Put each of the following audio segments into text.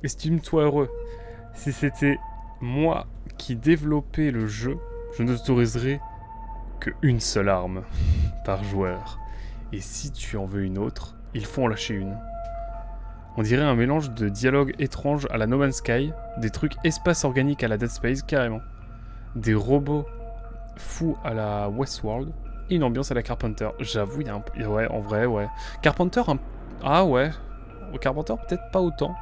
Estime-toi heureux. Si c'était moi qui développais le jeu, je n'autoriserais que une seule arme par joueur. Et si tu en veux une autre, il faut en lâcher une. On dirait un mélange de dialogues étranges à la No Man's Sky, des trucs espace organique à la Dead Space carrément, des robots fous à la Westworld, et une ambiance à la Carpenter. J'avoue, il y a un... Ouais, en vrai, ouais. Carpenter, ah ouais. Carpenter, peut-être pas autant.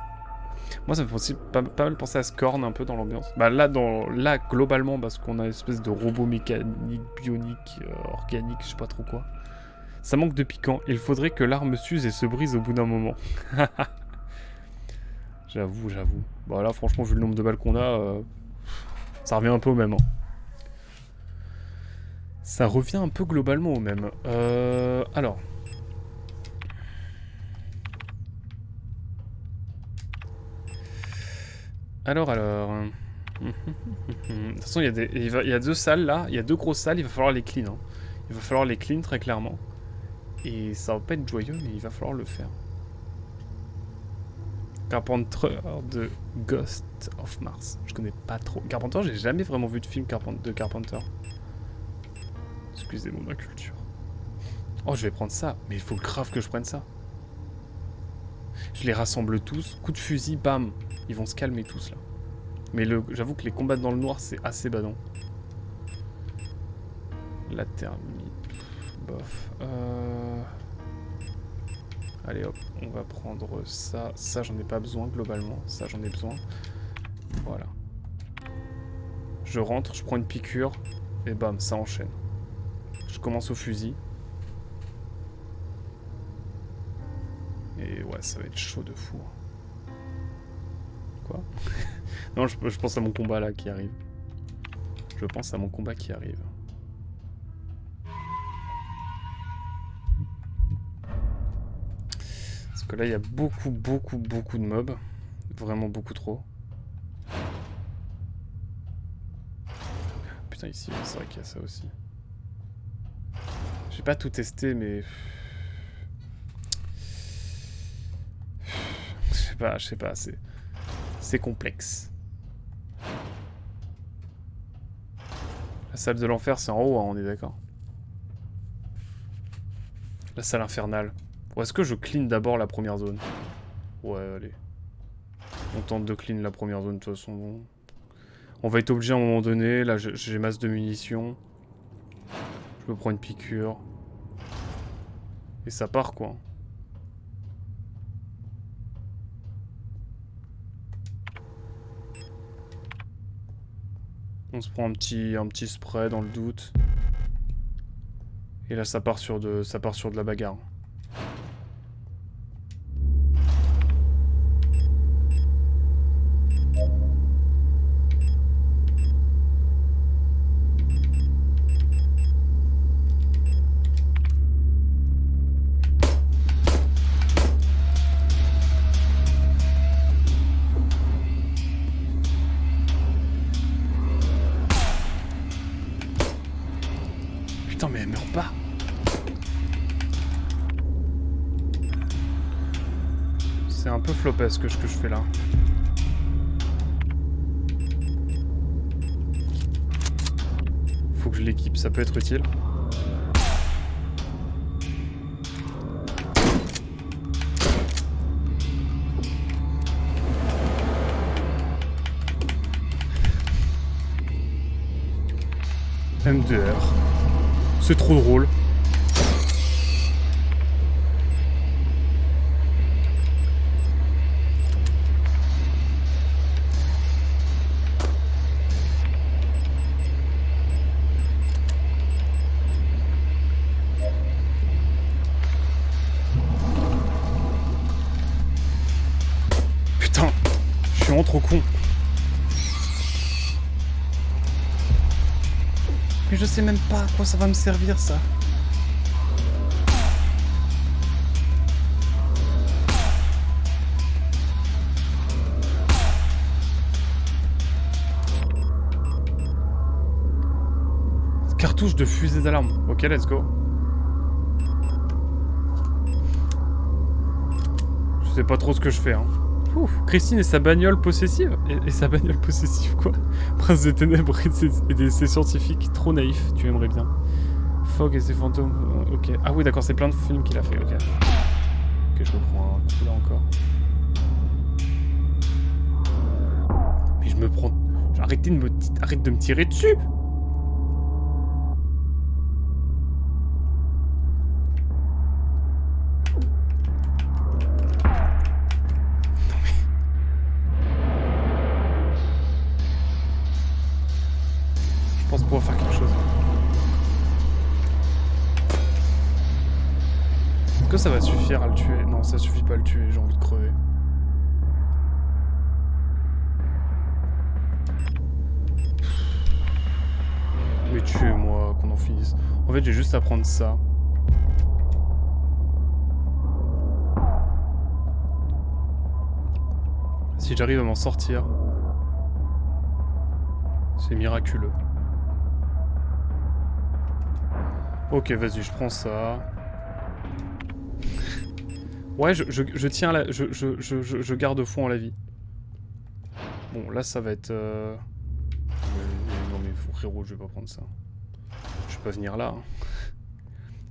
Moi, ça me fait aussi pas mal penser à Scorn un peu dans l'ambiance. Bah là, globalement, parce qu'on a une espèce de robot mécanique, bionique, organique, je sais pas trop quoi. Ça manque de piquant. Il faudrait que l'arme s'use et se brise au bout d'un moment. J'avoue. Bah là, franchement, vu le nombre de balles qu'on a, ça revient un peu au même. Hein. Ça revient un peu globalement au même. Alors. Alors. De toute façon, il y a deux salles là. Il y a deux grosses salles, il va falloir les clean. Hein. Il va falloir les clean très clairement. Et ça va pas être joyeux, mais il va falloir le faire. Carpenter de Ghost of Mars. Je connais pas trop. Carpenter, j'ai jamais vraiment vu de film de Carpenter. Excusez-moi ma culture. Oh, je vais prendre ça. Mais il faut grave que je prenne ça. Je les rassemble tous. Coup de fusil, bam. Ils vont se calmer tous là. Mais j'avoue que les combats dans le noir, c'est assez badant. La thermite. Bof. Allez hop, on va prendre ça. Ça, j'en ai pas besoin globalement. Ça, j'en ai besoin. Voilà. Je rentre, je prends une piqûre. Et bam, ça enchaîne. Je commence au fusil. Et ouais, ça va être chaud de fou. Quoi? Non, je pense à mon combat là qui arrive. Je pense à mon combat qui arrive. Parce que là, il y a beaucoup de mobs. Vraiment beaucoup trop. Putain, ici, c'est vrai qu'il y a ça aussi. J'ai pas tout testé, mais... Je sais pas, c'est complexe. La salle de l'enfer, c'est en haut, hein, on est d'accord. La salle infernale. Ou est-ce que je clean d'abord la première zone? Ouais, allez. On tente de clean la première zone, de toute façon. Bon. On va être obligé à un moment donné. Là, j'ai masse de munitions. Je me prends une piqûre. Et ça part, quoi. On se prend un petit spray dans le doute. Et là, ça part sur de la bagarre. Putain, mais elle meurt pas. C'est un peu flopesque ce que je fais là. Faut que je l'équipe, ça peut être utile. MDR. C'est trop drôle. Putain, je suis vraiment trop con. Mais je sais même pas à quoi ça va me servir, ça. Cartouche de fusée d'alarme. Ok, let's go. Je sais pas trop ce que je fais, hein. Ouh, Christine et sa bagnole possessive. Et sa bagnole possessive, quoi? Prince des ténèbres et ses scientifiques trop naïfs, tu aimerais bien. Fogg et ses fantômes, ok. Ah oui, d'accord, c'est plein de films qu'il a fait, ok. Ok, je reprends un coup là encore. Mais je me prends... Arrête de me tirer dessus! Je pense pouvoir faire quelque chose. Est-ce que ça va suffire à le tuer? Non, ça suffit pas à le tuer, j'ai envie de crever. Mais tuez-moi, qu'on en finisse. En fait, j'ai juste à prendre ça. Si j'arrive à m'en sortir, c'est miraculeux. Ok, vas-y, je prends ça. Ouais, je tiens la... Je garde fond à la vie. Bon, là, ça va être... non, mais frérot, je vais pas prendre ça. Je vais pas venir là. Hein.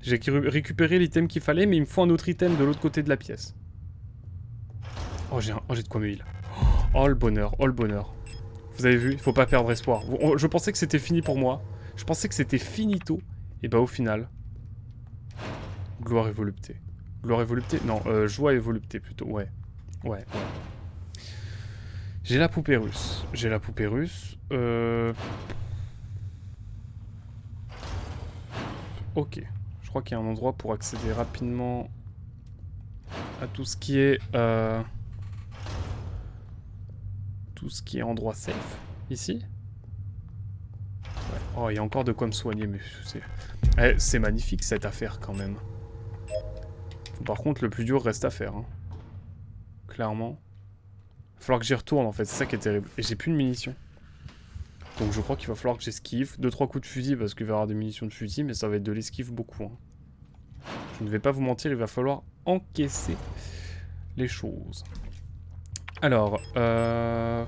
J'ai récupéré l'item qu'il fallait, mais il me faut un autre item de l'autre côté de la pièce. Oh, j'ai de quoi me heal. Oh, le bonheur, oh, le bonheur. Vous avez vu, il faut pas perdre espoir. Je pensais que c'était fini pour moi. Je pensais que c'était finito. Et bah, au final... Gloire et volupté. Gloire et volupté? Non, joie et volupté plutôt, ouais. Ouais. J'ai la poupée russe. Ok. Je crois qu'il y a un endroit pour accéder rapidement à tout ce qui est... Tout ce qui est endroit safe. Ici? Ouais. Oh, il y a encore de quoi me soigner, mais c'est magnifique cette affaire quand même. Par contre, le plus dur reste à faire. Hein. Clairement. Il va falloir que j'y retourne en fait, c'est ça qui est terrible. Et j'ai plus de munitions. Donc je crois qu'il va falloir que j'esquive. 2-3 coups de fusil parce qu'il va y avoir des munitions de fusil, mais ça va être de l'esquive beaucoup. Hein. Je ne vais pas vous mentir, il va falloir encaisser les choses. Alors, je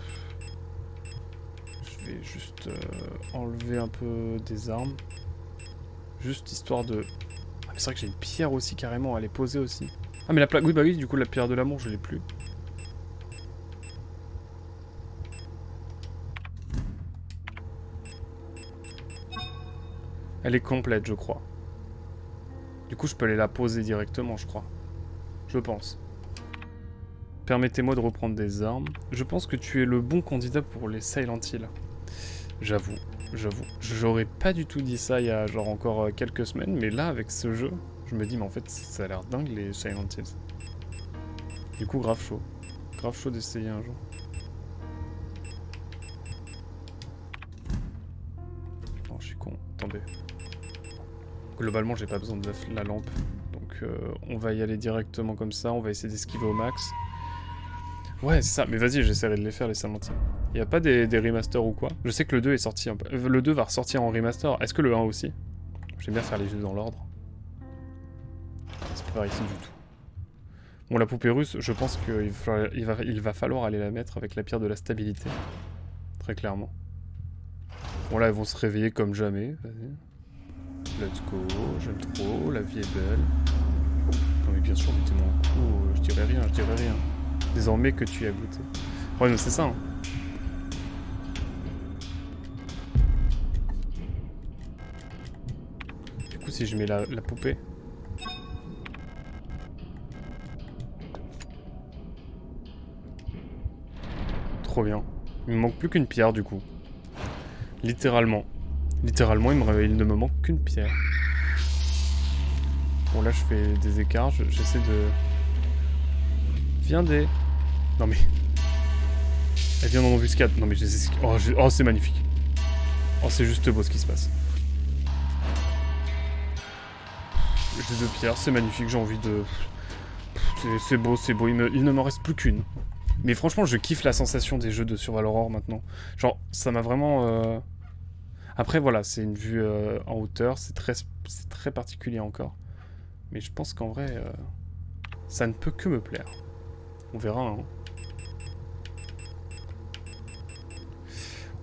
vais juste enlever un peu des armes. Juste histoire de... Ah mais c'est vrai que j'ai une pierre aussi carrément, elle est posée aussi. Ah mais la plaque... Oui bah oui, du coup la pierre de l'amour je l'ai plus. Elle est complète je crois. Du coup je peux aller la poser directement je crois. Je pense. Permettez-moi de reprendre des armes. Je pense que tu es le bon candidat pour les Silent Hill. J'avoue. J'aurais pas du tout dit ça il y a genre encore quelques semaines, mais là avec ce jeu, je me dis mais en fait ça a l'air dingue les Silent Hills. Du coup grave chaud. Grave chaud d'essayer un jour. Non je suis con, attendez. Globalement j'ai pas besoin de la lampe. Donc on va y aller directement comme ça, on va essayer d'esquiver au max. Ouais c'est ça, mais vas-y j'essaierai de les faire les Silent Hill. Y'a pas des remasters ou quoi? Je sais que le 2 est sorti un peu. Le 2 va ressortir en remaster. Est-ce que le 1 aussi? J'aime bien faire les jeux dans l'ordre. C'est pas par ici du tout. Bon, la poupée russe, je pense qu'il va falloir aller la mettre avec la pierre de la stabilité. Très clairement. Bon, là, elles vont se réveiller comme jamais. Vas-y. Let's go. J'aime trop. La vie est belle. Non, mais bien sûr, mettez-moi un coup. Je dirais rien. Désormais que tu y as goûté. Ouais, mais c'est ça, hein. Si je mets la poupée. Trop bien. Il me manque plus qu'une pierre du coup. Littéralement. Littéralement, il ne me manque qu'une pierre. Bon là je fais des écarts, j'essaie de... Viens des... Non mais... Elle vient dans l'embuscade. Non mais je les esquive. Oh c'est magnifique. Oh c'est juste beau ce qui se passe. J'ai 2 pierres, c'est magnifique, j'ai envie de... C'est beau, il ne m'en reste plus qu'une. Mais franchement, je kiffe la sensation des jeux de Survival Horror maintenant. Genre, ça m'a vraiment... Après, voilà, c'est une vue en hauteur, c'est très particulier encore. Mais je pense qu'en vrai, ça ne peut que me plaire. On verra, hein.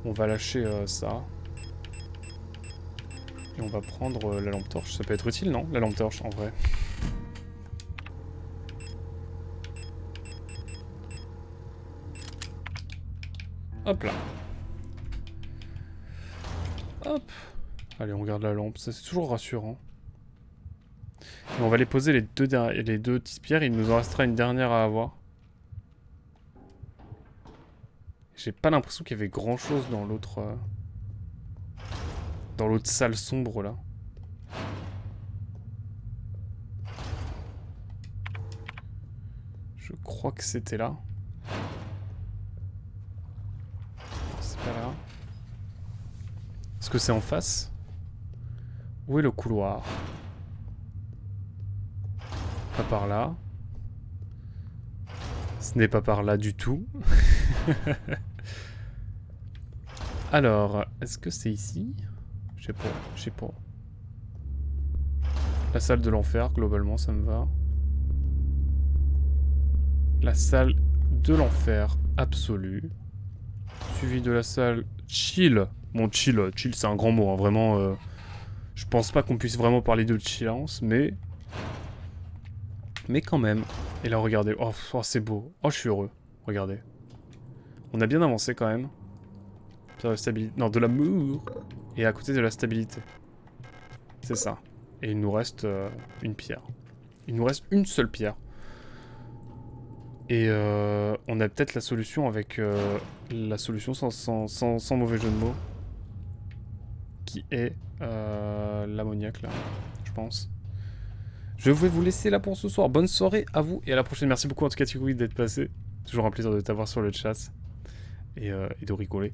On va lâcher ça. Et on va prendre la lampe torche. Ça peut être utile, non? La lampe torche, en vrai. Hop là. Hop. Allez, on regarde la lampe. Ça, c'est toujours rassurant. Et on va les poser les deux petites pierres. Il nous en restera une dernière à avoir. J'ai pas l'impression qu'il y avait grand chose dans l'autre... dans l'autre salle sombre, là. Je crois que c'était là. C'est pas là. Est-ce que c'est en face? Où est le couloir? Pas par là. Ce n'est pas par là du tout. Alors, est-ce que c'est ici? Je sais pas. La salle de l'enfer, globalement, ça me va. La salle de l'enfer absolue. Suivi de la salle chill. Bon, chill, c'est un grand mot, hein, vraiment. Je pense pas qu'on puisse vraiment parler de chillance, mais quand même. Et là, regardez. Oh, c'est beau. Oh, je suis heureux. Regardez. On a bien avancé quand même. Pierre de stabilité. Non, de l'amour. Et à côté de la stabilité. C'est ça. Et il nous reste une pierre. Il nous reste une seule pierre. Et on a peut-être la solution avec... la solution sans mauvais jeu de mots. Qui est l'ammoniac, là. Je pense. Je vais vous laisser là pour ce soir. Bonne soirée à vous et à la prochaine. Merci beaucoup en tout cas Tikoui d'être passé. Toujours un plaisir de t'avoir sur le chat. Et de rigoler.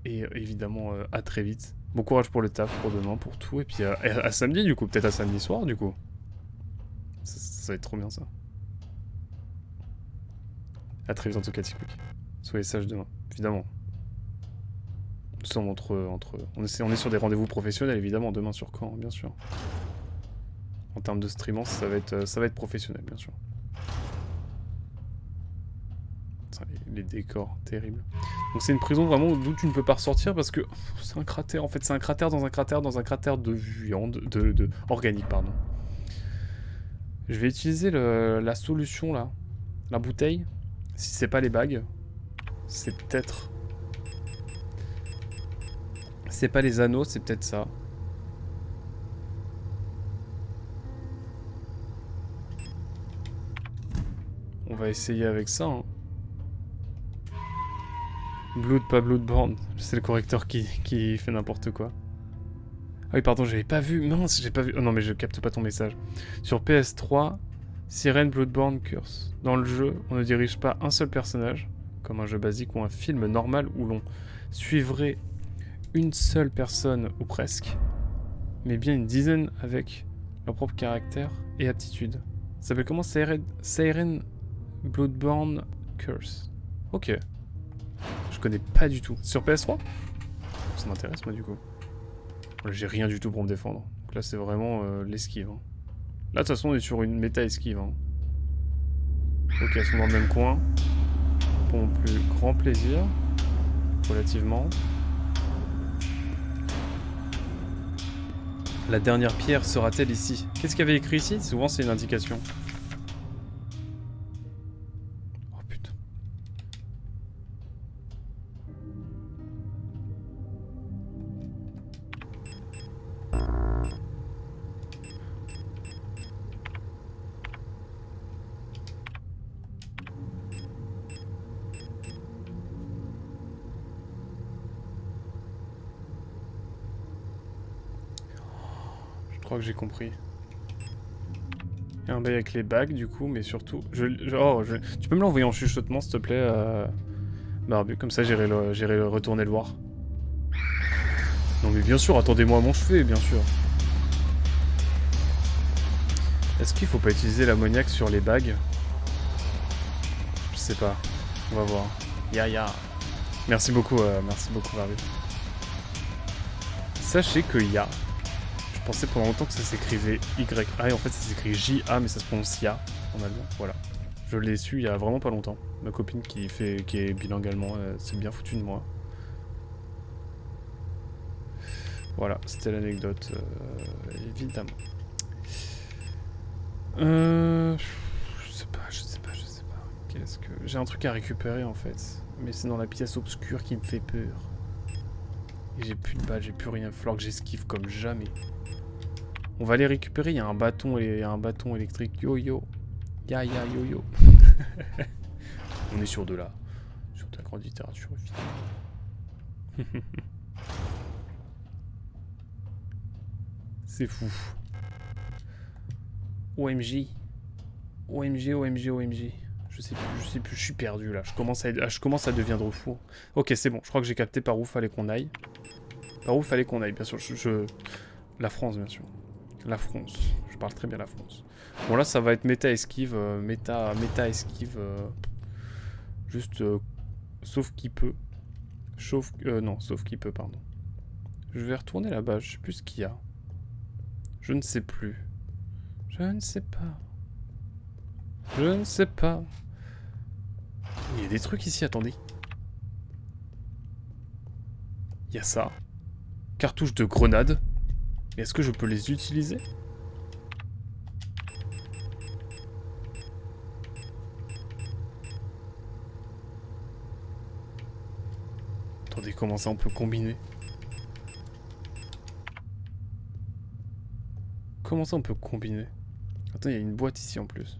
Et évidemment à très vite. Bon courage pour le taf, pour demain, pour tout. Et puis à samedi du coup. Peut-être à samedi soir du coup. Ça va être trop bien ça. À très vite en tout cas Tikoui. Soyez sages demain. Évidemment. Nous sommes on est sur des rendez-vous professionnels, évidemment, demain sur Caen, bien sûr. En termes de streamance, ça va être professionnel, bien sûr. Les décors, terribles. Donc c'est une prison vraiment d'où tu ne peux pas ressortir parce que c'est un cratère, en fait, c'est un cratère dans un cratère dans un cratère de viande, de organique, pardon. Je vais utiliser la solution, là, la bouteille. Si c'est pas les bagues, c'est peut-être... C'est pas les anneaux, c'est peut-être ça. On va essayer avec ça. Hein. Blood, pas Bloodborne. C'est le correcteur qui fait n'importe quoi. Ah oui, pardon, j'avais pas vu. Mince, j'ai pas vu. Oh non, mais je capte pas ton message. Sur PS3, Siren Bloodborne Curse. Dans le jeu, on ne dirige pas un seul personnage, comme un jeu basique ou un film normal où l'on suivrait une seule personne, ou presque, mais bien une dizaine avec leur propre caractère et aptitude. Ça s'appelle comment? Siren Bloodborne Curse. Ok. Je connais pas du tout. Sur PS3? Ça m'intéresse moi du coup. J'ai rien du tout pour me défendre. Donc là c'est vraiment l'esquive. Hein. Là de toute façon on est sur une méta esquive. Hein. Ok, elles sont dans le même coin. Pour mon plus grand plaisir. Relativement. La dernière pierre sera-t-elle ici? Qu'est-ce qu'il y avait écrit ici? Souvent c'est une indication. Oh putain. Je crois que j'ai compris. Il y a un bail avec les bagues du coup, mais surtout... Tu peux me l'envoyer en chuchotement s'il te plaît, Barbu, comme ça j'irai retourner le voir. Non mais bien sûr, attendez-moi à mon chevet, bien sûr. Est-ce qu'il faut pas utiliser l'ammoniac sur les bagues? Je sais pas, on va voir. Ya. Merci beaucoup Barbu. Sachez que ya... Je pensais pendant longtemps que ça s'écrivait Y. Ah, et en fait, ça s'écrit J-A, mais ça se prononce Ya en allemand. Voilà. Je l'ai su il y a vraiment pas longtemps. Ma copine qui est bilingue allemand, s'est bien foutue de moi. Voilà, c'était l'anecdote, évidemment. Je sais pas. Qu'est-ce que... J'ai un truc à récupérer en fait. Mais c'est dans la pièce obscure qui me fait peur. Et j'ai plus de balles, j'ai plus rien. Il va falloir que j'esquive comme jamais. On va les récupérer, il y a un bâton électrique. Yo yo. Ya ya yo yo. On est sur de la grande littérature évidemment. C'est fou. OMG. OMG. Je sais plus, je suis perdu là. Je commence à devenir fou. Ok, c'est bon, je crois que j'ai capté par où fallait qu'on aille. Bien sûr. La France, bien sûr. La France. Je parle très bien la France. Bon, là, ça va être méta-esquive. Méta-esquive. Juste. Sauf qui peut. Sauf qui peut, pardon. Je vais retourner là-bas. Je sais plus ce qu'il y a. Je ne sais plus. Je ne sais pas. Il y a des trucs ici, attendez. Il y a ça. Cartouches de grenade. Mais est-ce que je peux les utiliser? Attendez, comment ça on peut combiner? Comment ça on peut combiner? Attends, il y a une boîte ici en plus.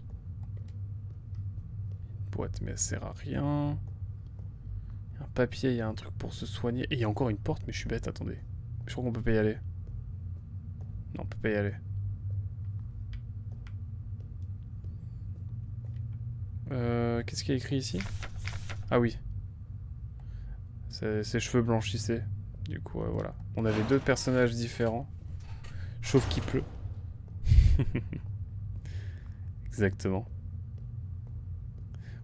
Une boîte, mais elle sert à rien. Il y a un papier, il y a un truc pour se soigner. Et il y a encore une porte, mais je suis bête, attendez. Je crois qu'on peut pas y aller. Non, on peut pas y aller. Qu'est-ce qu'il y a écrit ici? Ah oui. Ses cheveux blanchissaient. Du coup, voilà. On avait deux personnages différents. Chauve qui pleut. Exactement.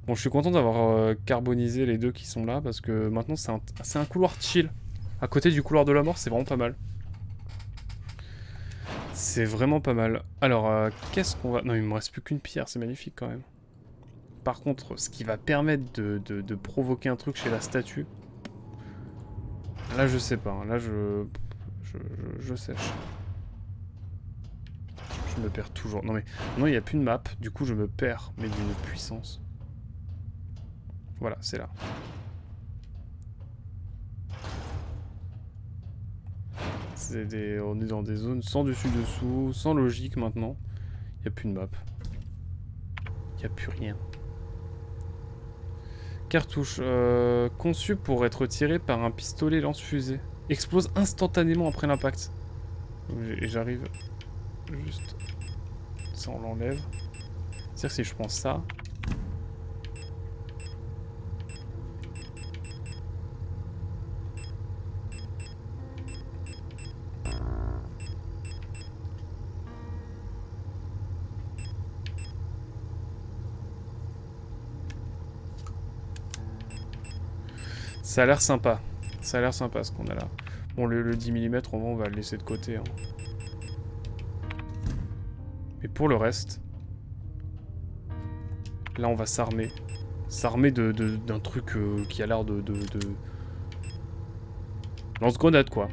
Bon, je suis content d'avoir carbonisé les deux qui sont là, parce que maintenant c'est un couloir chill. À côté du couloir de la mort, c'est vraiment pas mal. C'est vraiment pas mal. Alors, qu'est-ce qu'on va... Non, il me reste plus qu'une pierre, c'est magnifique quand même. Par contre, ce qui va permettre de provoquer un truc chez la statue... Là, je sais pas. Hein. Là, je sèche. Je me perds toujours. Non, mais non, il n'y a plus de map. Du coup, je me perds, mais d'une puissance. Voilà, c'est là. On est dans des zones sans dessus-dessous, sans logique maintenant. Il n'y a plus de map. Il n'y a plus rien. Cartouche. Conçu pour être tiré par un pistolet lance-fusée. Explose instantanément après l'impact. Et j'arrive juste... Ça, on l'enlève. C'est-à-dire que si je prends ça... Ça a l'air sympa. Ça a l'air sympa ce qu'on a là. Bon, le 10 mm, on va le laisser de côté. Hein. Mais pour le reste... Là, on va s'armer. S'armer d'un truc qui a l'air de... Lance-grenade, quoi.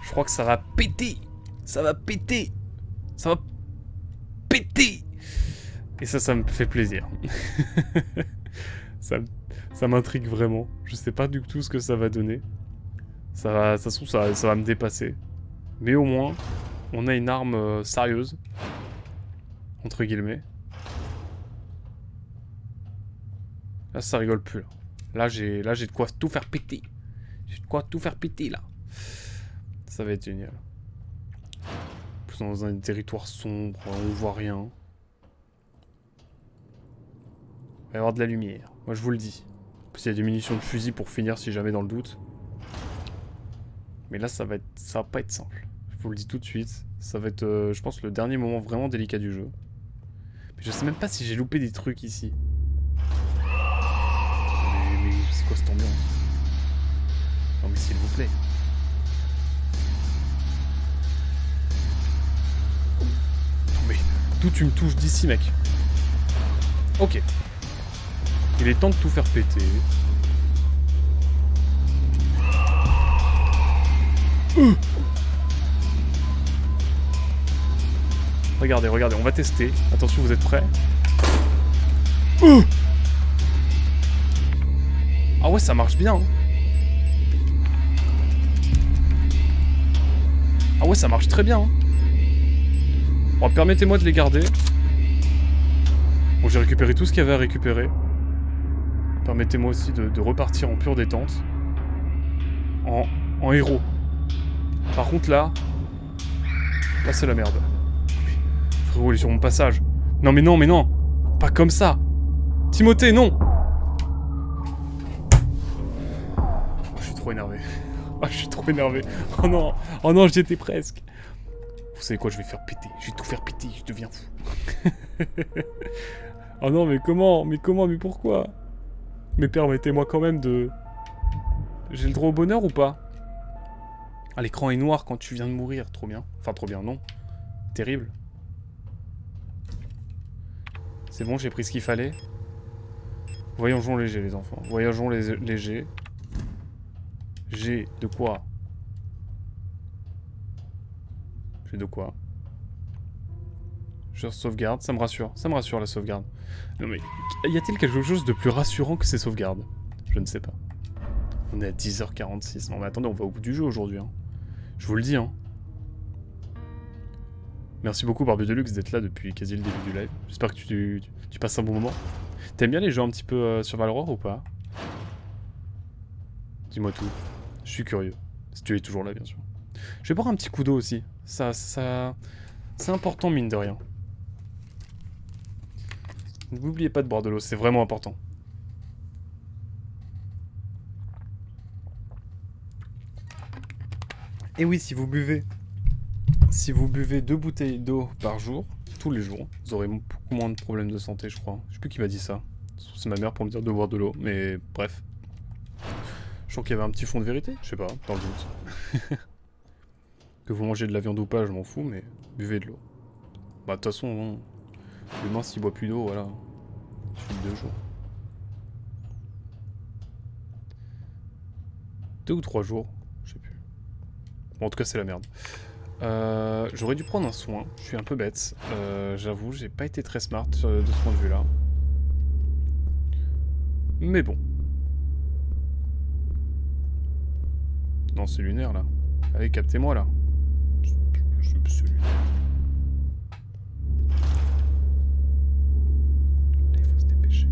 Je crois que ça va péter. Ça va péter. Ça va péter. Et ça me fait plaisir. Ça m'intrigue vraiment. Je sais pas du tout ce que ça va donner. Ça va me dépasser. Mais au moins, on a une arme sérieuse. Entre guillemets. Là, ça rigole plus. Là, j'ai de quoi tout faire péter. J'ai de quoi tout faire péter, là. Ça va être génial. Plus dans un territoire sombre, on voit rien. Il va y avoir de la lumière. Moi, je vous le dis. En plus, il y a des munitions de fusil pour finir si jamais dans le doute. Mais là, ça va pas être simple. Je vous le dis tout de suite. Ça va être, je pense, le dernier moment vraiment délicat du jeu. Mais je sais même pas si j'ai loupé des trucs ici. Mais c'est quoi cette ambiance? Non mais s'il vous plaît. Non mais, d'où tu me touches d'ici, mec? Ok. Il est temps de tout faire péter. Regardez, regardez, on va tester. Attention, vous êtes prêts? Ah ouais, ça marche bien. Hein. Ah ouais, ça marche très bien. Hein. Bon, permettez-moi de les garder. Bon, j'ai récupéré tout ce qu'il y avait à récupérer. Permettez-moi aussi de repartir en pure détente. En héros. Par contre, là c'est la merde. Frérot, il est sur mon passage. Non, mais non, mais non. Pas comme ça. Timothée, non. Oh, je suis trop énervé. Oh, je suis trop énervé. Oh non, j'y étais presque. Vous savez quoi, je vais faire péter. Je vais tout faire péter, je deviens fou. Oh non, mais comment? Mais pourquoi? Mais permettez-moi quand même de... J'ai le droit au bonheur ou pas? Ah, l'écran est noir quand tu viens de mourir, trop bien. Enfin, trop bien, non. Terrible. C'est bon, j'ai pris ce qu'il fallait. Voyageons léger, les enfants. Voyageons léger. J'ai de quoi? J'ai de quoi? Je sauvegarde, ça me rassure la sauvegarde. Non mais, y a-t-il quelque chose de plus rassurant que ces sauvegardes? Je ne sais pas. On est à 10h46. Non mais attendez, on va au bout du jeu aujourd'hui. Hein. Je vous le dis. Hein. Merci beaucoup Barbu Deluxe d'être là depuis quasi le début du live. J'espère que tu passes un bon moment. T'aimes bien les jeux un petit peu sur Valorant ou pas? Dis-moi tout. Je suis curieux. Si tu es toujours là, bien sûr. Je vais boire un petit coup d'eau aussi. Ça... C'est important, mine de rien. N'oubliez pas de boire de l'eau, c'est vraiment important. Et oui, si vous buvez 2 bouteilles d'eau par jour, tous les jours, vous aurez beaucoup moins de problèmes de santé, je crois. Je sais plus qui m'a dit ça. C'est ma mère pour me dire de boire de l'eau, mais bref. Je sens qu'il y avait un petit fond de vérité, je sais pas, dans le doute. Que vous mangez de la viande ou pas, je m'en fous, mais buvez de l'eau. Bah, de toute façon, l'humain, s'il boit plus d'eau, voilà. Il suffit de 2 jours. 2 ou 3 jours, je sais plus. Bon, en tout cas, c'est la merde. J'aurais dû prendre un soin, je suis un peu bête. J'avoue, j'ai pas été très smart de ce point de vue-là. Mais bon. Non, c'est lunaire, là. Allez, captez-moi, là. C'est lunaire. Là, il faut se dépêcher.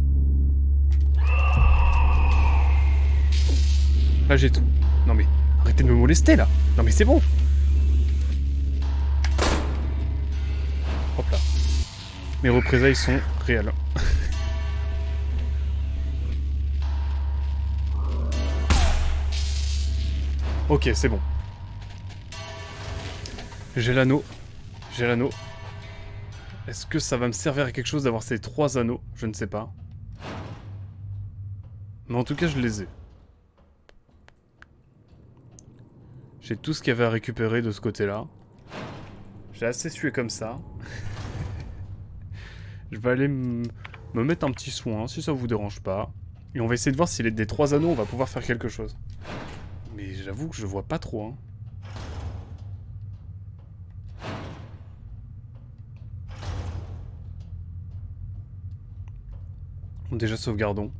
Là, j'ai tout. Non, mais arrêtez de me molester, là. Non, mais c'est bon. Hop là. Mes représailles sont réelles. Ok, c'est bon. J'ai l'anneau. J'ai l'anneau. Est-ce que ça va me servir à quelque chose d'avoir ces 3 anneaux? Je ne sais pas. Mais en tout cas, je les ai. J'ai tout ce qu'il y avait à récupérer de ce côté-là. J'ai assez sué comme ça. Je vais aller me mettre un petit soin, si ça vous dérange pas. Et on va essayer de voir si des 3 anneaux, on va pouvoir faire quelque chose. Mais j'avoue que je vois pas trop, hein. Déjà sauvegardons.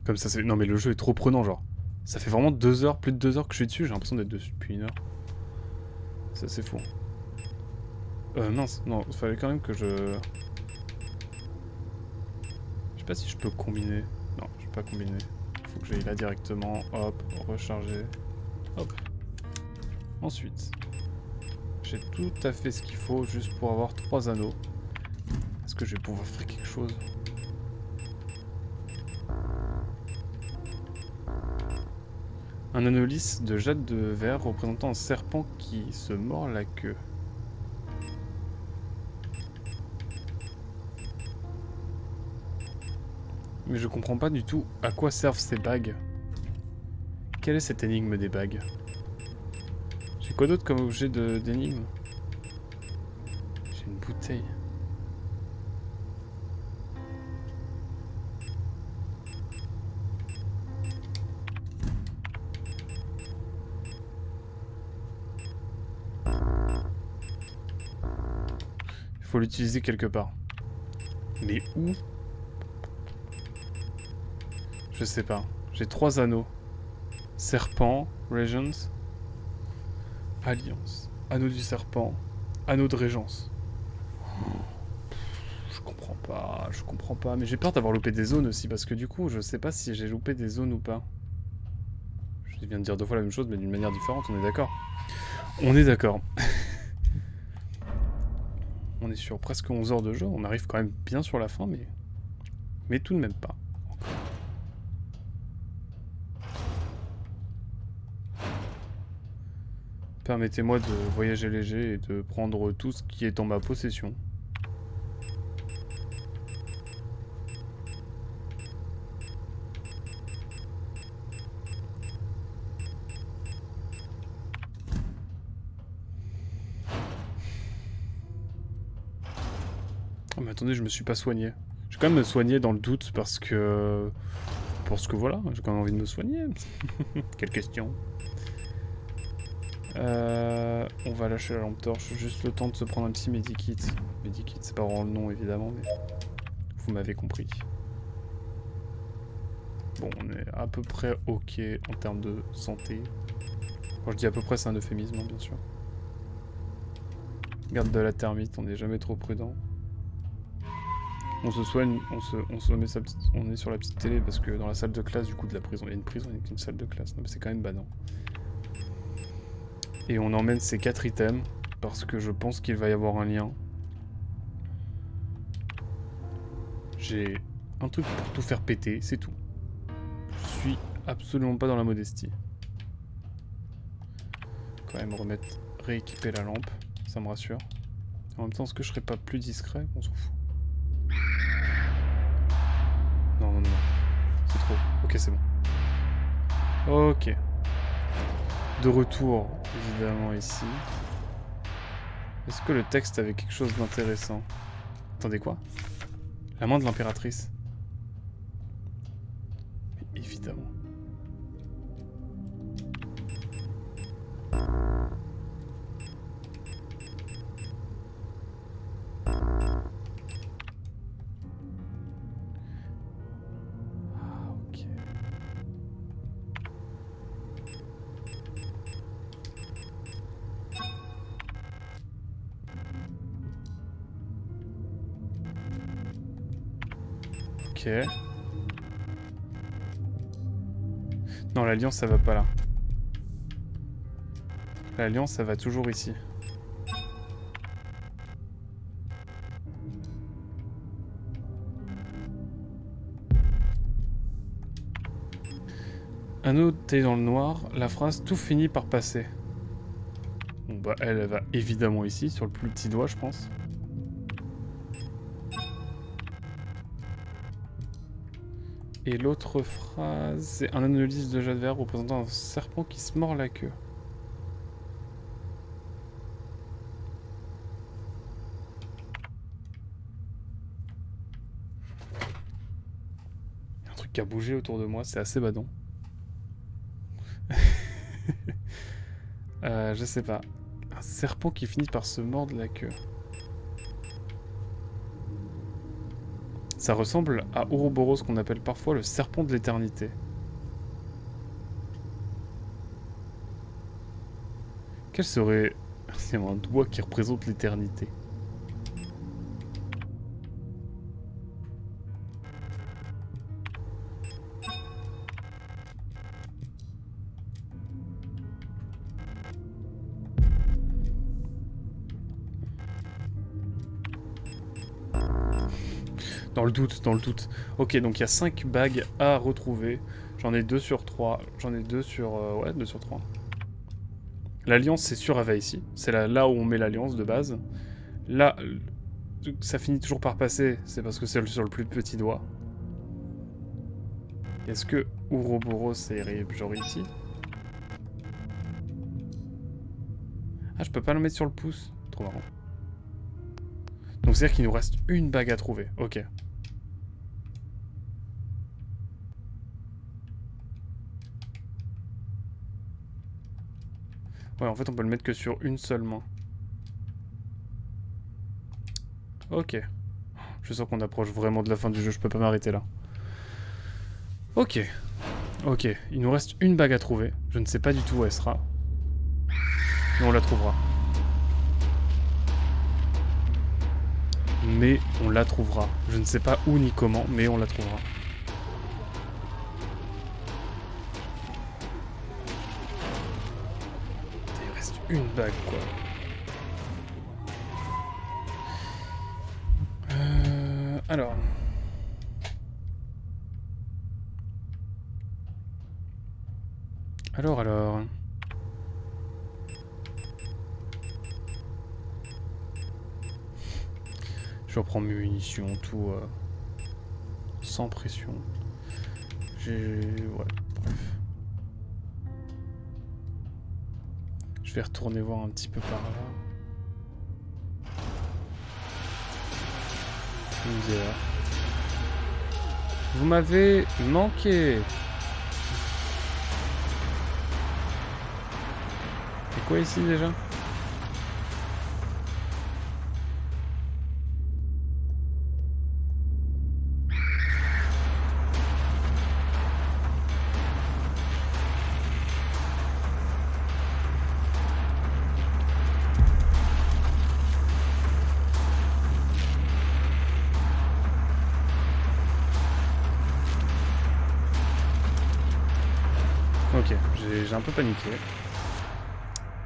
Comme ça, c'est... Non mais le jeu est trop prenant, genre. Ça fait vraiment 2 heures, plus de 2 heures que je suis dessus. J'ai l'impression d'être dessus depuis 1 heure. Ça, c'est fou. Mince, non, il fallait quand même que je... Je sais pas si je peux combiner. Non, je peux pas combiner. Il faut que j'aille là directement. Hop, recharger. Hop. Ensuite, j'ai tout à fait ce qu'il faut juste pour avoir 3 anneaux. Est-ce que je vais pouvoir faire quelque chose? Un anneau lisse de jade de verre représentant un serpent qui se mord la queue. Mais je comprends pas du tout à quoi servent ces bagues. Quelle est cette énigme des bagues? J'ai quoi d'autre comme objet d'énigme? J'ai une bouteille. Il faut l'utiliser quelque part. Mais où? Je sais pas. J'ai 3 anneaux. Serpent, Régence, Alliance. Anneau du serpent, anneau de Régence. Je comprends pas. Mais j'ai peur d'avoir loupé des zones aussi, parce que du coup, je sais pas si j'ai loupé des zones ou pas. Je viens de dire 2 fois la même chose, mais d'une manière différente, on est d'accord. On est d'accord. On est sur presque 11 heures de jeu, on arrive quand même bien sur la fin, mais tout de même pas. Permettez-moi de voyager léger et de prendre tout ce qui est en ma possession. Oh mais attendez, je me suis pas soigné. Je vais quand même me soigner dans le doute parce que... Parce que voilà, j'ai quand même envie de me soigner. Quelle question. On va lâcher la lampe torche, juste le temps de se prendre un petit medikit. Medikit, c'est pas vraiment le nom évidemment, mais vous m'avez compris. Bon, on est à peu près ok en termes de santé. Quand je dis à peu près, c'est un euphémisme, hein, bien sûr. Garde de la thermite, on n'est jamais trop prudent. On se soigne, on est sur la petite télé parce que dans la salle de classe du coup de la prison, il y a une prison avec une salle de classe, non mais c'est quand même badant. Et on emmène ces 4 items parce que je pense qu'il va y avoir un lien. J'ai un truc pour tout faire péter, c'est tout. Je suis absolument pas dans la modestie. Quand même rééquiper la lampe, ça me rassure. En même temps, est-ce que je serais pas plus discret? On s'en fout. Non, non, non. C'est trop. Ok, c'est bon. Ok. De retour, évidemment, ici. Est-ce que le texte avait quelque chose d'intéressant? Attendez, quoi? La main de l'impératrice. Évidemment. Ok. Non, l'alliance, ça va pas là. L'alliance, ça va toujours ici. Anneau taillé dans le noir, la phrase « Tout finit par passer ». Bon bah elle va évidemment ici, sur le plus petit doigt je pense. Et l'autre phrase, c'est un analyse de jade vert représentant un serpent qui se mord la queue. Il y a un truc qui a bougé autour de moi, c'est assez badant. Je sais pas. Un serpent qui finit par se mordre la queue. Ça ressemble à Ouroboros qu'on appelle parfois le serpent de l'éternité. Quel serait... C'est un doigt qui représente l'éternité. Dans le doute, dans le doute. Ok, donc il y a 5 bagues à retrouver. J'en ai 2 sur 3. J'en ai 2 sur... ouais, 2 sur 3. L'alliance, c'est sûr, elle va ici. C'est là où on met l'alliance de base. Là, ça finit toujours par passer. C'est parce que c'est sur le plus petit doigt. Est-ce que Ouroboros, c'est genre ici? Ah, je peux pas le mettre sur le pouce. Trop marrant. Donc c'est-à-dire qu'il nous reste une bague à trouver. Ok. Ouais, en fait, on peut le mettre que sur une seule main. Ok. Je sens qu'on approche vraiment de la fin du jeu, je peux pas m'arrêter là. Ok. Ok, il nous reste une bague à trouver. Je ne sais pas du tout où elle sera. Mais on la trouvera. Mais on la trouvera. Je ne sais pas où ni comment, mais on la trouvera. Il reste une bague, quoi. Alors... Alors... Je reprends mes munitions, tout... sans pression. Ouais, bref. Je vais retourner voir un petit peu par là. Misère. Vous m'avez manqué. C'est quoi ici déjà? Ok, j'ai un peu paniqué.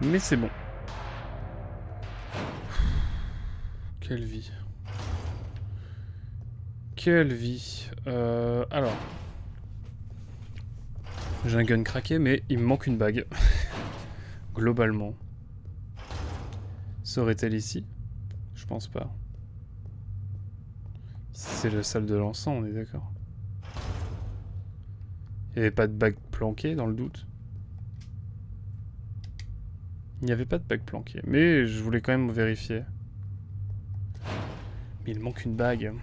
Mais c'est bon. Quelle vie. Quelle vie. Alors. J'ai un gun craqué, mais il me manque une bague. Globalement. Serait-elle ici? Je pense pas. C'est la salle de l'encens, on est d'accord. Il n'y avait pas de bague planquée dans le doute. Il n'y avait pas de bague planquée, mais je voulais quand même vérifier. Mais il manque une bague.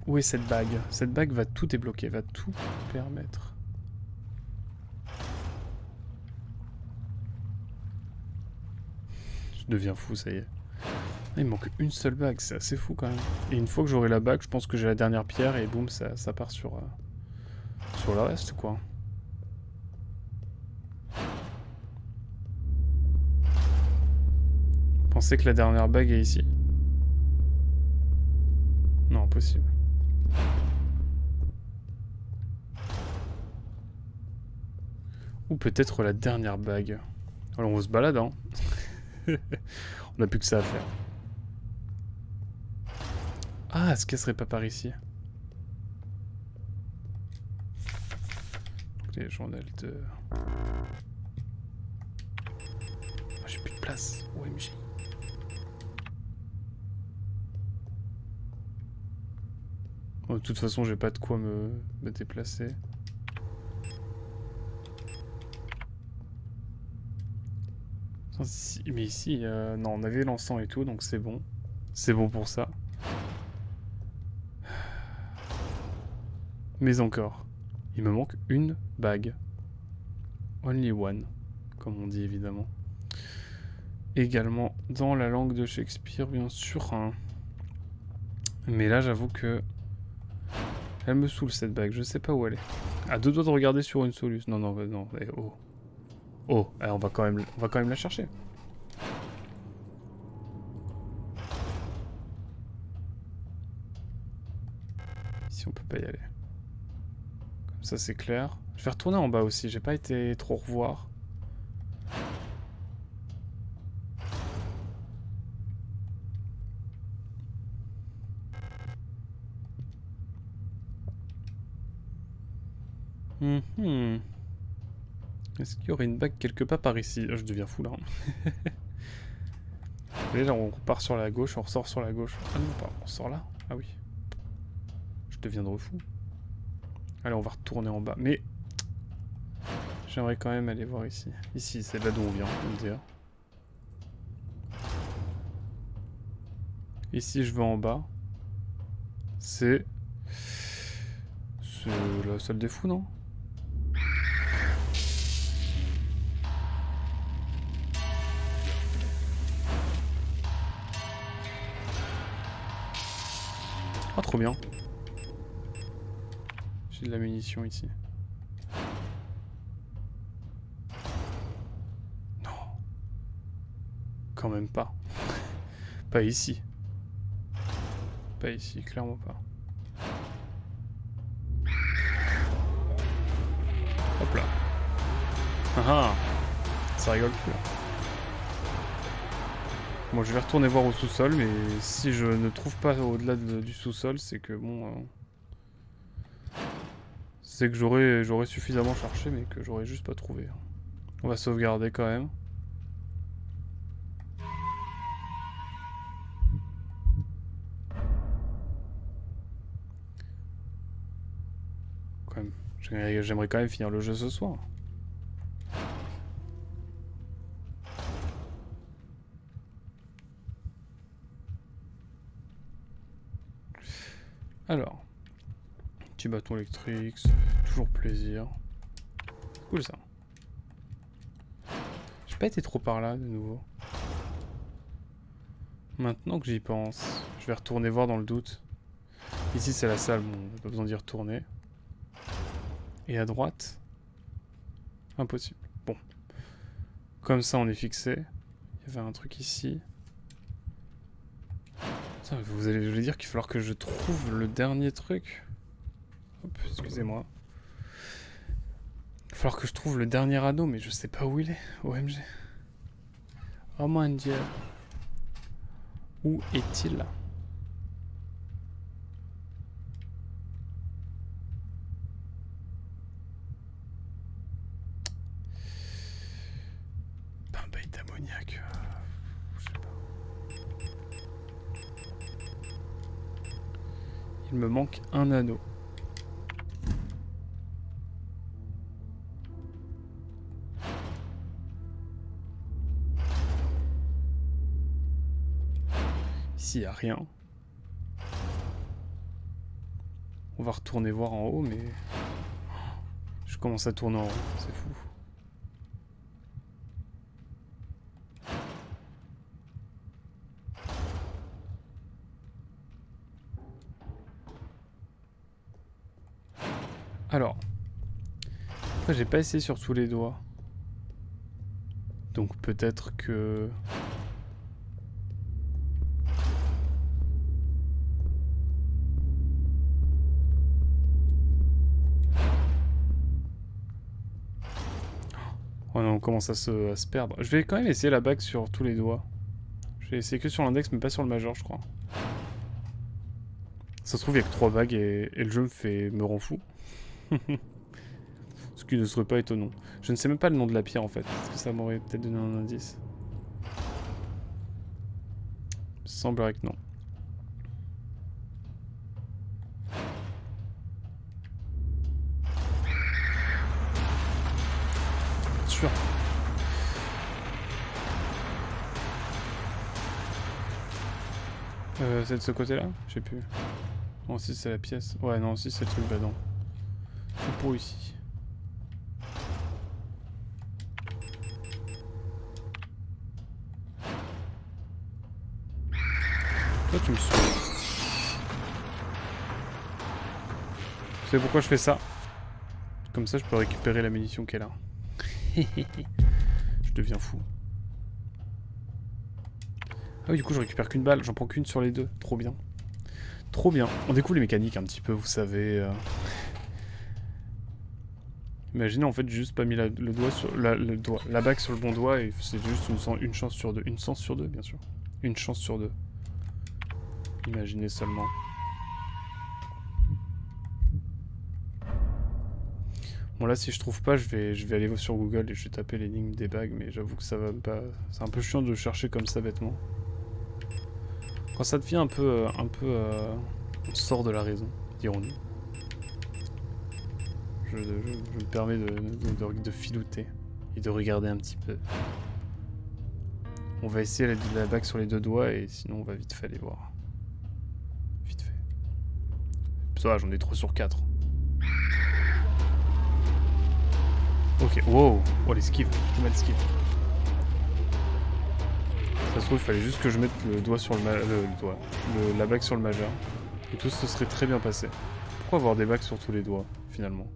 Où est cette bague? Cette bague va tout débloquer, va tout permettre. Je deviens fou, ça y est. Il me manque une seule bague, c'est assez fou quand même. Et une fois que j'aurai la bague, je pense que j'ai la dernière pierre et boum, ça part sur le reste, quoi. Pensez que la dernière bague est ici? Non, impossible. Ou peut-être la dernière bague. Alors on se balade, hein. On n'a plus que ça à faire. Ah, est-ce qu'elle serait pas par ici? Les journaux de... Oh, j'ai plus de place. OMG. Bon, de toute façon, j'ai pas de quoi me déplacer. Mais ici, non, on avait l'encens et tout, donc c'est bon. C'est bon pour ça. Mais encore, il me manque une bague. Only one, comme on dit évidemment. Également dans la langue de Shakespeare, bien sûr. Hein. Mais là, j'avoue que... Elle me saoule cette bague, je sais pas où elle est. À deux doigts de regarder sur une solution. Non, non, non, oh. Oh, on va quand même la chercher. Ici, on peut pas y aller. Comme ça, c'est clair. Je vais retourner en bas aussi, j'ai pas été trop revoir. Est-ce qu'il y aurait une bague quelque part par ici? Je deviens fou là. Et là, on repart sur la gauche, on ressort sur la gauche. Ah non, pas, on sort là? Ah oui. Je deviendrai fou. Allez, on va retourner en bas. Mais j'aimerais quand même aller voir ici. Ici, c'est là d'où on vient, on me dire. Et si je vais en bas, c'est la salle des fous, non? Ah, trop bien. J'ai de la munition ici. Non. Quand même pas. Pas ici. Pas ici, clairement pas. Hop là. Ah ah. Ça rigole plus là. Bon, je vais retourner voir au sous-sol, mais si je ne trouve pas au-delà du sous-sol, c'est que bon... c'est que j'aurais suffisamment cherché, mais que j'aurais juste pas trouvé. On va sauvegarder quand même. J'aimerais quand même finir le jeu ce soir. Alors, petit bâton électrique, ça fait toujours plaisir. C'est cool ça. J'ai pas été trop par là de nouveau. Maintenant que j'y pense, je vais retourner voir dans le doute. Ici c'est la salle, bon, on n'a pas besoin d'y retourner. Et à droite, impossible. Bon, comme ça on est fixé. Il y avait un truc ici. Putain, vous allez dire qu'il va falloir que je trouve le dernier truc. Hop, excusez-moi. Il va falloir que je trouve le dernier anneau, mais je sais pas où il est. OMG. Oh mon dieu. Où est-il? Un bail d'ammoniac. Je sais pas. Il me manque un anneau. Ici, il n'y a rien. On va retourner voir en haut, mais... je commence à tourner en rond, c'est fou. Alors... après, j'ai pas essayé sur tous les doigts. Donc peut-être que... oh non, on commence à se perdre. Je vais quand même essayer la bague sur tous les doigts. Je vais essayer que sur l'index, mais pas sur le majeur, je crois. Ça se trouve, il y a que 3 bagues et le jeu me rend fou. Ce qui ne serait pas étonnant. Je ne sais même pas le nom de la pierre en fait. Est-ce que ça m'aurait peut-être donné un indice? Il semblerait que non. Bien sûr. C'est de ce côté-là? Je sais plus. Non, si c'est la pièce. Ouais, non, si c'est le truc, bah non. C'est pour ici. Toi, tu me saoules. Vous savez pourquoi je fais ça? Comme ça, je peux récupérer la munition qu'elle a. Je deviens fou. Ah oui, du coup, je récupère qu'une balle. J'en prends qu'une sur les deux. Trop bien. Trop bien. On découvre les mécaniques un petit peu, vous savez. Imaginez en fait juste pas mis le doigt sur la bague sur le bon doigt et c'est juste une chance sur deux. Une chance sur deux, bien sûr. Une chance sur deux. Imaginez seulement. Bon là si je trouve pas, je vais aller sur Google et je vais taper l'énigme des bagues, mais j'avoue que ça va pas. C'est un peu chiant de chercher comme ça bêtement. Quand ça devient un peu on sort de la raison, dirons-nous. Je me permets de filouter et de regarder un petit peu. On va essayer la bague sur les 2 doigts et sinon on va vite fait aller voir. Vite fait. Ça va, j'en ai 3 sur 4. Ok, wow. Oh l'esquive, tout mal esquive. Ça se trouve, il fallait juste que je mette le doigt sur la bague sur le majeur. Et tout se serait très bien passé. Pourquoi avoir des bagues sur tous les doigts, finalement?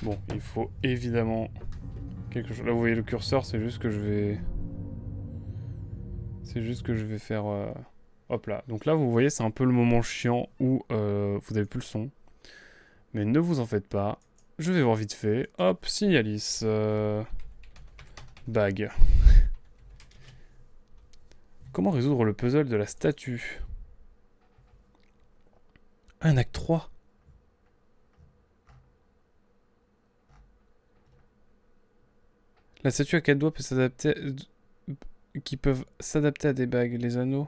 Bon, il faut évidemment quelque chose. Là, vous voyez le curseur, c'est juste que je vais... C'est juste que je vais faire... Hop là. Donc là, vous voyez, c'est un peu le moment chiant où vous n'avez plus le son. Mais ne vous en faites pas. Je vais voir vite fait. Hop, Signalis. Bague. Comment résoudre le puzzle de la statue? Un acte 3. La statue à 4 doigts peut s'adapter... qui peuvent s'adapter à des bagues. Les anneaux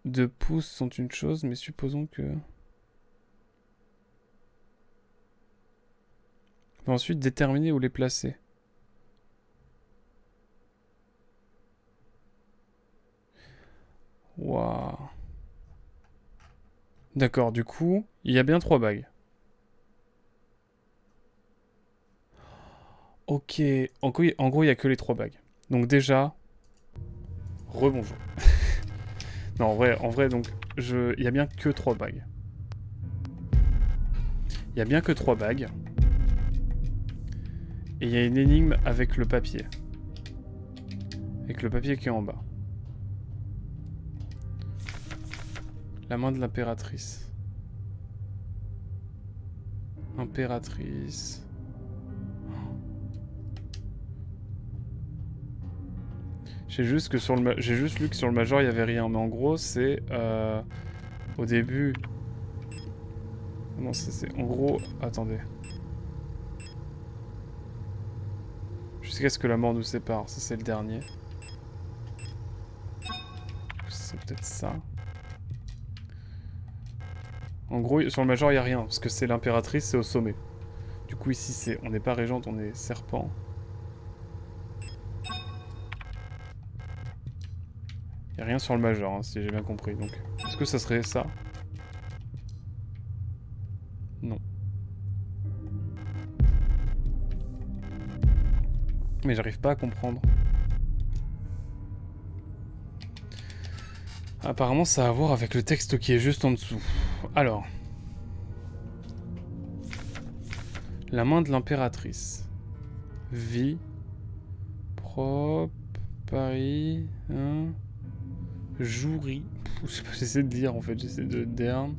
de pouce sont une chose, mais supposons que... On va ensuite déterminer où les placer. Waouh. D'accord, du coup, il y a bien 3 bagues. Ok, en gros, il n'y a que les 3 bagues. Donc déjà, rebonjour. Non, en vrai, donc, il n'y a bien que 3 bagues. Il n'y a bien que 3 bagues. Et il y a une énigme avec le papier. Avec le papier qui est en bas. La main de l'impératrice. Impératrice... J'ai juste lu que sur le major il y avait rien, mais en gros c'est au début. Non, c'est en gros. Attendez. Jusqu'à ce que la mort nous sépare, ça c'est le dernier. C'est peut-être ça. En gros sur le major il y a rien parce que c'est l'impératrice, c'est au sommet. Du coup ici on n'est pas régente, on est serpent. Il n'y a rien sur le majeur, hein, si j'ai bien compris. Donc, est-ce que ça serait ça? Non. Mais j'arrive pas à comprendre. Apparemment, ça a à voir avec le texte qui est juste en dessous. Alors. La main de l'impératrice. Vie. Propre. Paris. Hein. Jouerie. Je sais pas, j'essaie de lire en fait, j'essaie de derne.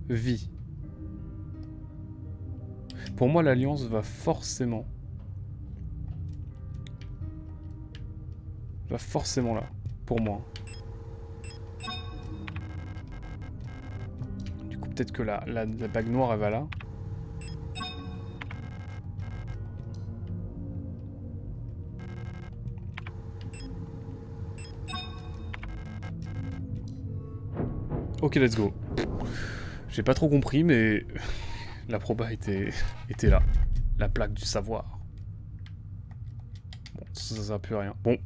Vie. Pour moi, l'alliance va forcément. Va forcément là. Pour moi. Du coup, peut-être que la bague noire, elle va là. Ok, let's go. J'ai pas trop compris, mais la proba était là. La plaque du savoir. Bon, ça sert plus à rien. Bon,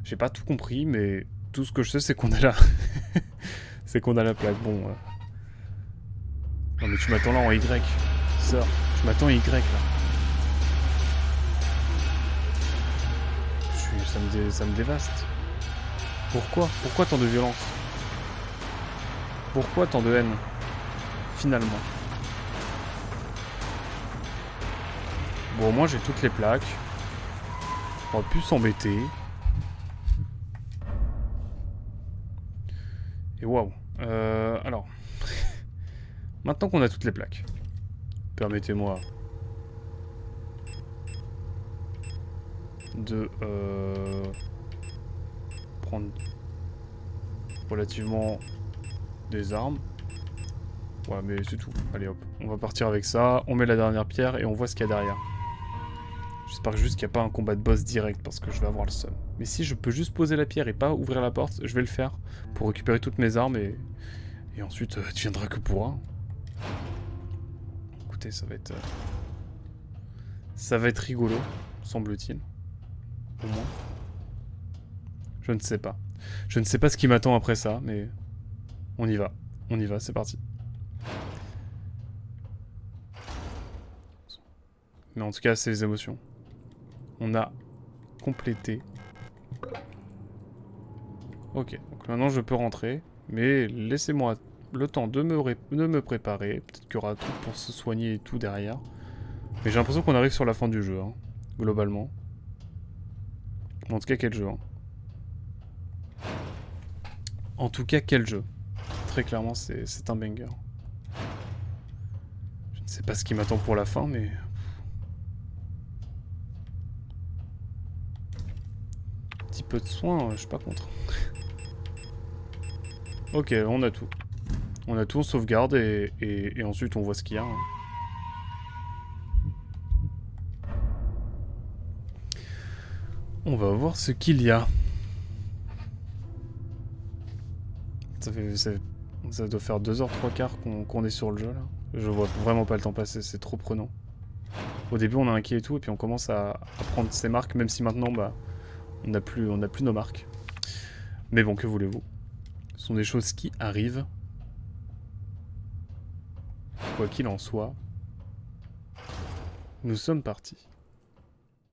j'ai pas tout compris, mais tout ce que je sais, c'est qu'on a là. C'est qu'on a la plaque. Bon. Non, mais tu m'attends là en Y. Sœur, tu m'attends en Y là. Ça me dévaste. Pourquoi? Pourquoi tant de violence? Pourquoi tant de haine? Finalement. Bon, moi j'ai toutes les plaques. On va plus s'embêter. Et waouh. Alors. Maintenant qu'on a toutes les plaques, permettez-moi de prendre relativement des armes. Ouais, mais c'est tout. Allez hop, on va partir avec ça. On met la dernière pierre et on voit ce qu'il y a derrière. J'espère juste qu'il n'y a pas un combat de boss direct parce que je vais avoir le seum. Mais si je peux juste poser la pierre et pas ouvrir la porte, je vais le faire pour récupérer toutes mes armes et ensuite tu viendras que pourra. Écoutez, ça va être rigolo, semble-t-il. Au moins. Je ne sais pas. Je ne sais pas ce qui m'attend après ça, mais on y va. On y va, c'est parti. Mais en tout cas, c'est les émotions. On a complété. Ok, donc maintenant je peux rentrer. Mais laissez-moi le temps de me préparer. Peut-être qu'il y aura tout pour se soigner et tout derrière. Mais j'ai l'impression qu'on arrive sur la fin du jeu, hein, globalement. En tout cas, quel jeu, hein. En tout cas, quel jeu. Très clairement, c'est un banger. Je ne sais pas ce qui m'attend pour la fin, mais... Un petit peu de soin, je suis pas contre. Ok, on a tout. On a tout, on sauvegarde et ensuite on voit ce qu'il y a. Hein. On va voir ce qu'il y a. Ça doit faire 2h03 qu'on est sur le jeu là. Je vois vraiment pas le temps passer, c'est trop prenant. Au début on est inquiet et tout, et puis on commence à prendre ses marques, même si maintenant bah on n'a plus nos marques. Mais bon, que voulez-vous? Ce sont des choses qui arrivent. Quoi qu'il en soit, nous sommes partis.